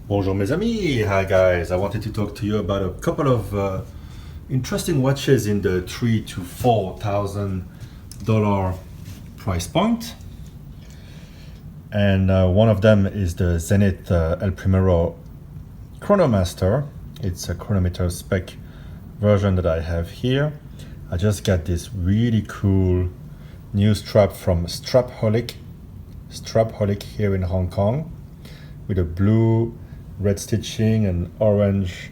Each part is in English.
Bonjour mes amis, hi guys. I wanted to talk to you about a couple of interesting watches in the $3,000 to $4,000 price point. And one of them is the Zenith El Primero Chronomaster. It's a chronometer spec version that I have here. I just got this really cool new strap from Strapholic here in Hong Kong with a blue red stitching and orange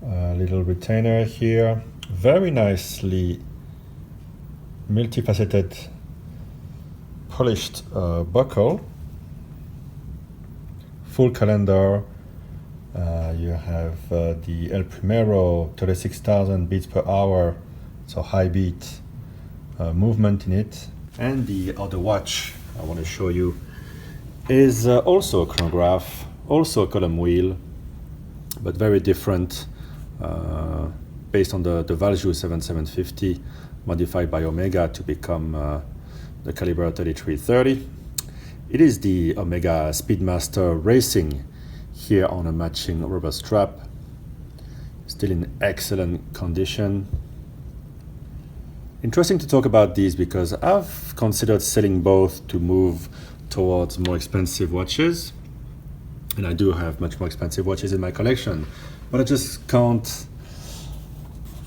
little retainer here. Very nicely multifaceted polished buckle. Full calendar. You have the El Primero 36,000 beats per hour, so high beat movement in it. And the other watch I want to show you is also a chronograph, also a column wheel, but very different, based on the Valjoux 7750 modified by Omega to become the caliber 3330. It is the Omega Speedmaster Racing here on a matching rubber strap, still in excellent condition. Interesting to talk about these because I've considered selling both to move towards more expensive watches, and I do have much more expensive watches in my collection, but I just can't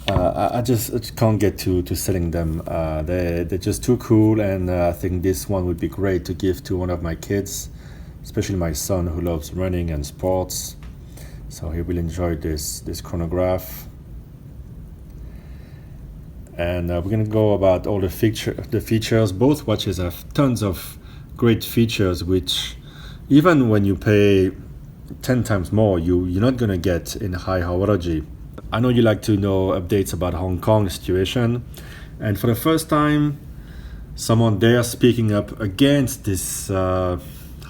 I just can't get to selling them. They're just too cool, and I think this one would be great to give to one of my kids, especially my son who loves running and sports, so he will enjoy this chronograph. And we're going to go about all the features. Both watches have tons of great features, which even when you pay 10 times more, you're not going to get in high horology. I know you like to know updates about Hong Kong situation, and for the first time, someone there speaking up against this, how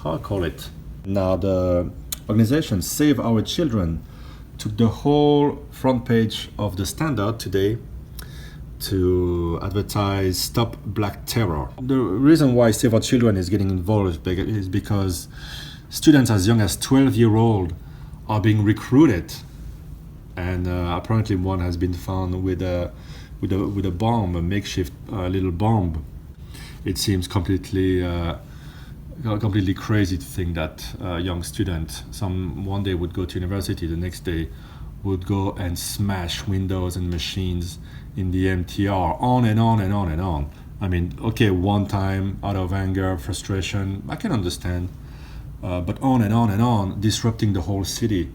I call it. Now the organization Save Our Children took the whole front page of the Standard today to advertise Stop Black Terror. The reason why Save Our Children is getting involved is because students as young as 12-year-old are being recruited, and apparently one has been found with a bomb, a makeshift little bomb. It seems completely crazy to think that a young student, one day would go to university, the next day would go and smash windows and machines in the MTR, on and on and on and on. I mean, okay, one time out of anger, frustration, I can understand, but on and on and on, disrupting the whole city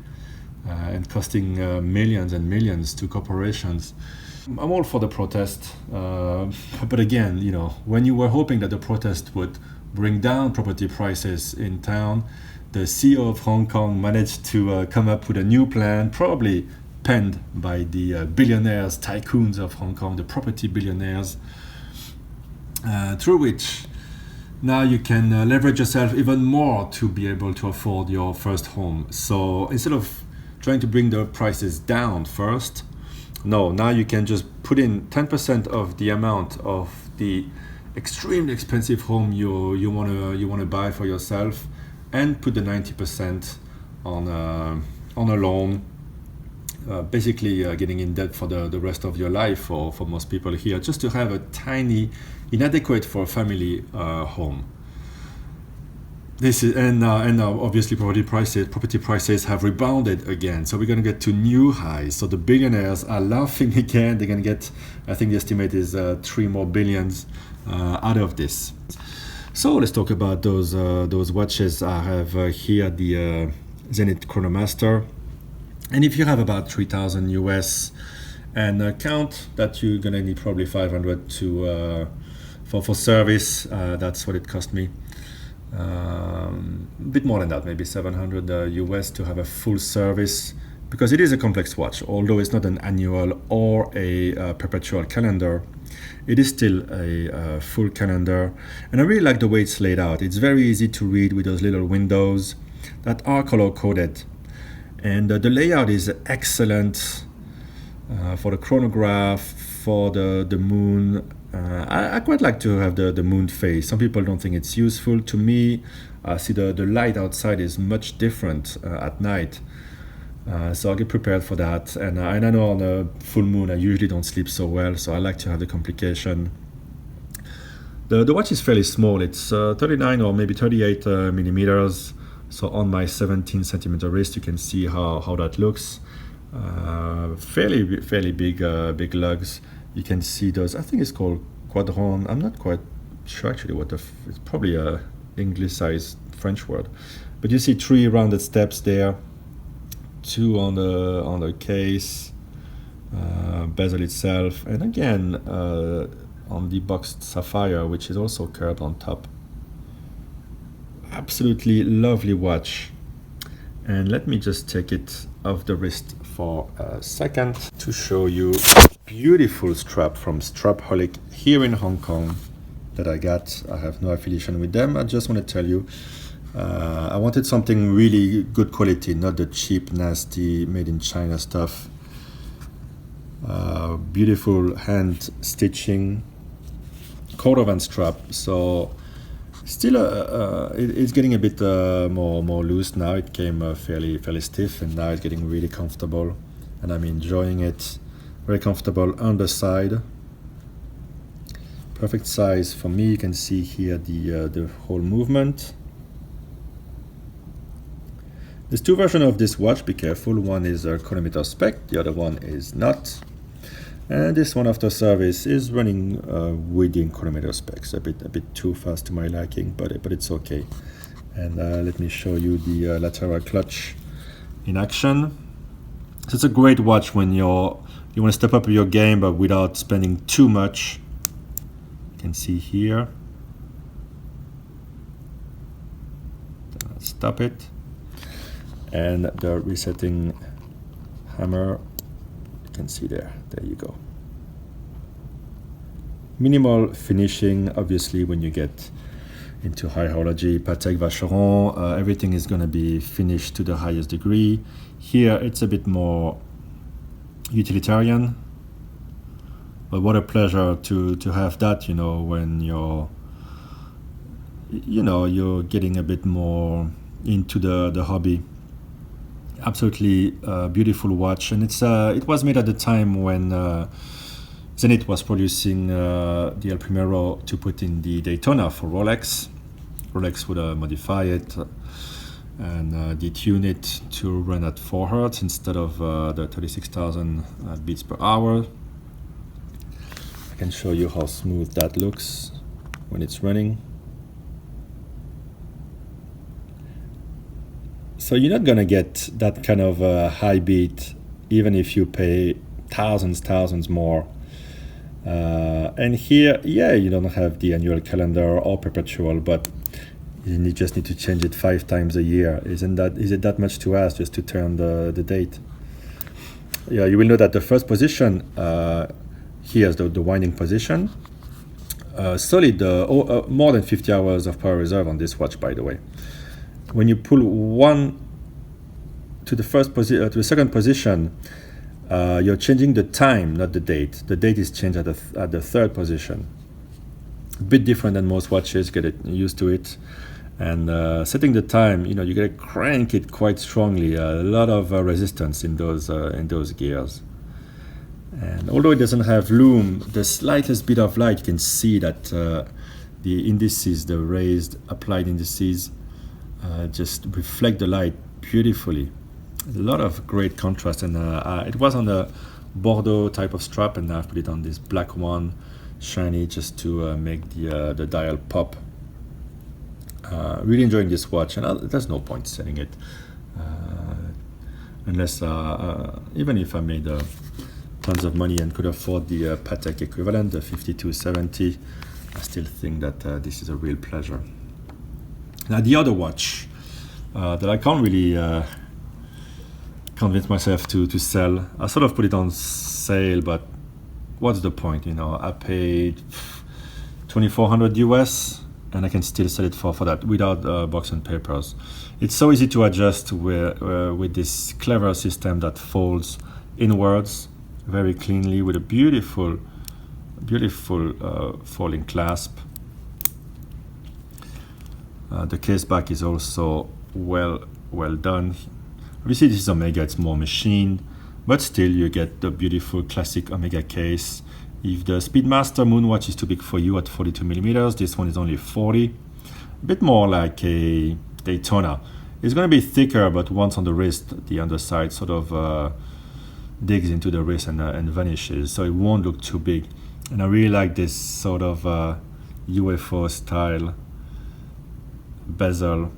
and costing millions and millions to corporations. I'm all for the protest, but again, when you were hoping that the protest would bring down property prices in town, the CEO of Hong Kong managed to come up with a new plan, probably penned by the billionaires, tycoons of Hong Kong, the property billionaires, through which now you can leverage yourself even more to be able to afford your first home. So instead of trying to bring the prices down first, no, now you can just put in 10% of the amount of the extremely expensive home you want to buy for yourself, and put the 90% on a loan, basically getting in debt for the rest of your life for most people here, just to have a tiny, inadequate for a family home. This is and now obviously property prices have rebounded again, so we're going to get to new highs. So the billionaires are laughing again. They're going to get, I think the estimate is 3 more billions out of this. So let's talk about those watches. I have here the Zenith Chronomaster, and if you have about 3,000 US, and count that you're gonna need probably 500 to for service, that's what it cost me. A bit more than that, maybe 700 US to have a full service, because it is a complex watch. Although it's not an annual or a perpetual calendar, it is still a full calendar, and I really like the way it's laid out. It's very easy to read with those little windows that are color coded, and the layout is excellent for the chronograph, for the moon, I quite like to have the moon phase. Some people don't think it's useful. To me, see the light outside is much different at night. So I'll get prepared for that. And I know on a full moon I usually don't sleep so well, so I like to have the complication. The watch is fairly small. It's 39 or maybe 38 millimeters. So on my 17 centimeter wrist, you can see how that looks. Fairly big lugs. You can see those. I think it's called quadron. I'm not quite sure actually what it's probably a English-sized French word. But you see 3 rounded steps there, 2 on the case, bezel itself, and again on the boxed sapphire, which is also curved on top. Absolutely lovely watch. And let me just take it off the wrist for a second to show you a beautiful strap from Strapaholic here in Hong Kong that I got. I have no affiliation with them. I just want to tell you, I wanted something really good quality, not the cheap, nasty, made in China stuff. Beautiful hand stitching, cordovan strap. So still, it's getting a bit more loose now. It came fairly stiff, and now it's getting really comfortable, and I'm enjoying it. Very comfortable on the side. Perfect size for me. You can see here the whole movement. There's 2 versions of this watch. Be careful. One is a chronometer spec. The other one is not. And this one after service is running within chronometer specs, a bit too fast to my liking, but it's okay. And let me show you the lateral clutch in action. So it's a great watch when you want to step up your game, but without spending too much. You can see here. Stop it. And the resetting hammer. You can see there you go. Minimal finishing, obviously when you get into high horology, Patek Vacheron, everything is going to be finished to the highest degree. Here it's a bit more utilitarian, but what a pleasure to have that, when you're getting a bit more into the hobby. Absolutely beautiful watch, and it was made at the time when Zenith was producing the El Primero to put in the Daytona for Rolex. Rolex would modify it and detune it to run at 4 Hz instead of the 36,000 beats per hour. I can show you how smooth that looks when it's running. So you're not gonna get that kind of high beat even if you pay thousands more. And here, you don't have the annual calendar or perpetual, but you just need to change it 5 times a year. Is it that much to ask just to turn the date? Yeah, you will know that the first position here is the winding position. Solid, more than 50 hours of power reserve on this watch, by the way. When you pull one to the second position, you're changing the time, not the date. The date is changed at the 3rd position. A bit different than most watches. Get used to it. And setting the time, you gotta crank it quite strongly. A lot of resistance in those gears. And although it doesn't have lume, the slightest bit of light, you can see that the indices, the raised applied indices, just reflect the light beautifully. A lot of great contrast, and it was on the Bordeaux type of strap, and I've put it on this black one, shiny, just to make the dial pop. Really enjoying this watch, and there's no point selling it unless even if I made tons of money and could afford the Patek equivalent, the 5270, I still think that this is a real pleasure. Now the other watch that I can't really convince myself to sell, I sort of put it on sale, but what's the point? I paid $2,400 US, and I can still sell it for that without box and papers. It's so easy to adjust with this clever system that folds inwards very cleanly with a beautiful beautiful folding clasp. The case back is also well done. Obviously this is Omega, it's more machined, but still you get the beautiful classic Omega case. If the Speedmaster Moonwatch is too big for you at 42 millimeters, this one is only 40. A bit more like a Daytona. It's going to be thicker, but once on the wrist, the underside sort of digs into the wrist and vanishes, so it won't look too big. And I really like this sort of UFO style bezel,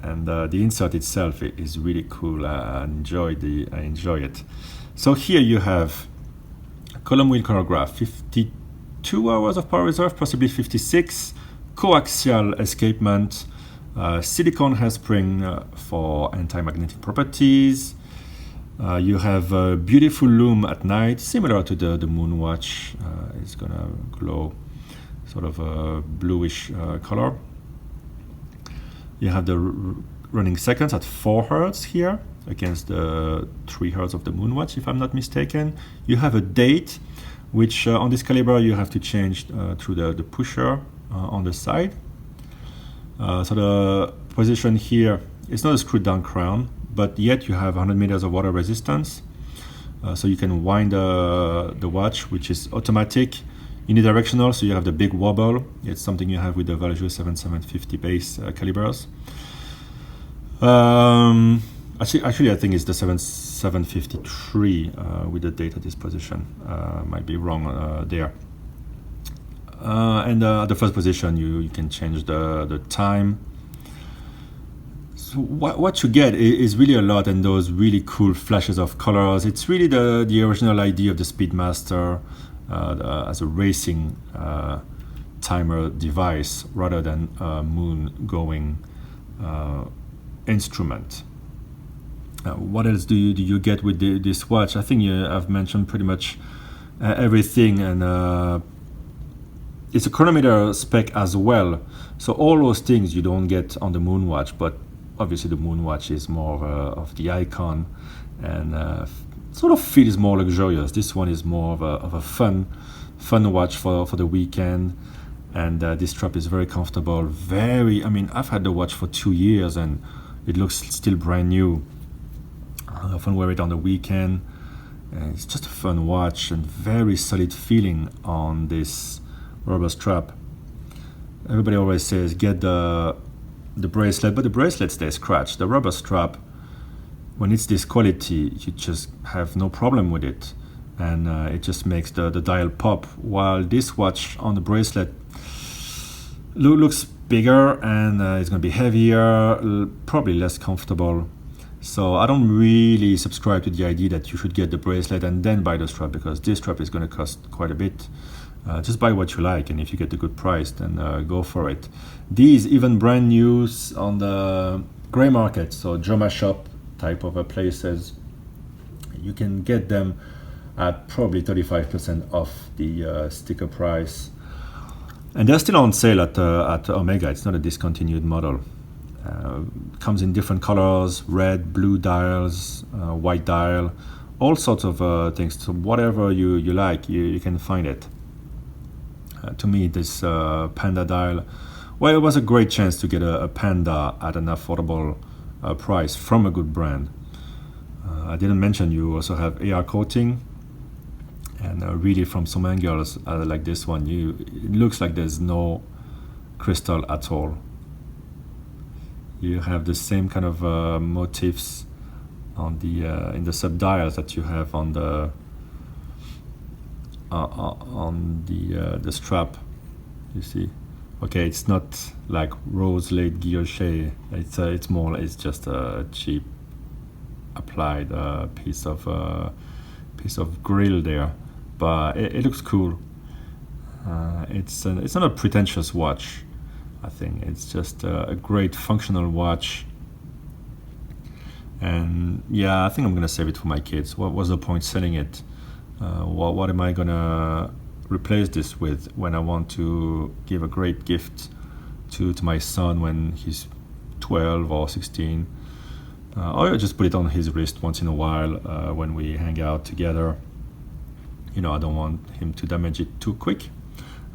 and the insert itself is really cool. I enjoy it. So here you have a column wheel chronograph, 52 hours of power reserve, possibly 56, coaxial escapement, silicone hairspring for anti-magnetic properties. You have a beautiful lume at night, similar to the Moonwatch. It's gonna glow sort of a bluish color. You have the running seconds at 4 Hertz here against the 3 Hertz of the Moonwatch, if I'm not mistaken. You have a date, which on this caliber you have to change through the pusher on the side. So the position here, it's not a screwed down crown, but yet you have 100 meters of water resistance. So you can wind the watch, which is automatic, unidirectional, so you have the big wobble. It's something you have with the Valjoux 7750 base calibers. Actually, I think it's the 7753 with the date at this position. Might be wrong there. And at the first position, you can change the time. So what you get is really a lot, and those really cool flashes of colors. It's really the original idea of the Speedmaster as a racing timer device rather than a moon-going instrument. What else do you get with this watch? I think I've mentioned pretty much everything, and it's a chronometer spec as well. So all those things you don't get on the Moonwatch, but obviously the Moonwatch is more of the icon and sort of feels more luxurious. This one is more of a fun watch for the weekend, and this strap is very comfortable. I mean, I've had the watch for 2 years and it looks still brand new. I often wear it on the weekend. It's just a fun watch and very solid feeling on this rubber strap. Everybody always says get the bracelet, but the bracelet stays scratched. The rubber strap, when it's this quality, you just have no problem with it, and it just makes the dial pop, while this watch on the bracelet looks bigger, and it's going to be heavier, probably less comfortable. So I don't really subscribe to the idea that you should get the bracelet and then buy the strap, because this strap is going to cost quite a bit. Just buy what you like, and if you get a good price, then go for it. These, even brand new on the grey market, so Joma shop type of places, you can get them at probably 35% off the sticker price, and they're still on sale at Omega. It's not a discontinued model. Comes in different colors: red, blue dials, white dial, all sorts of things. So whatever you like, you can find it. To me, this Panda dial, well, it was a great chance to get a Panda at an affordable price from a good brand. I didn't mention you also have AR coating, and really from some angles like this one, it looks like there's no crystal at all. You have the same kind of motifs on the in the sub dials that you have on the strap. You see, okay, it's not like rose laid guilloche. It's just a cheap applied piece of grill there, but it looks cool. It's not a pretentious watch. I think it's just a great functional watch, and yeah, I think I'm gonna save it for my kids. What was the point selling it? What am I gonna replace this with when I want to give a great gift to my son when he's 12 or 16? Or just put it on his wrist once in a while when we hang out together. you know, I don't want him to damage it too quick.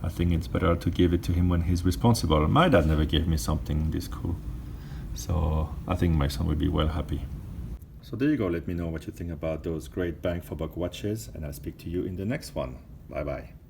I think it's better to give it to him when he's responsible. My dad never gave me something this cool, so I think my son will be well happy. So there you go. Let me know what you think about those great bang for buck watches, and I'll speak to you in the next one. Bye bye.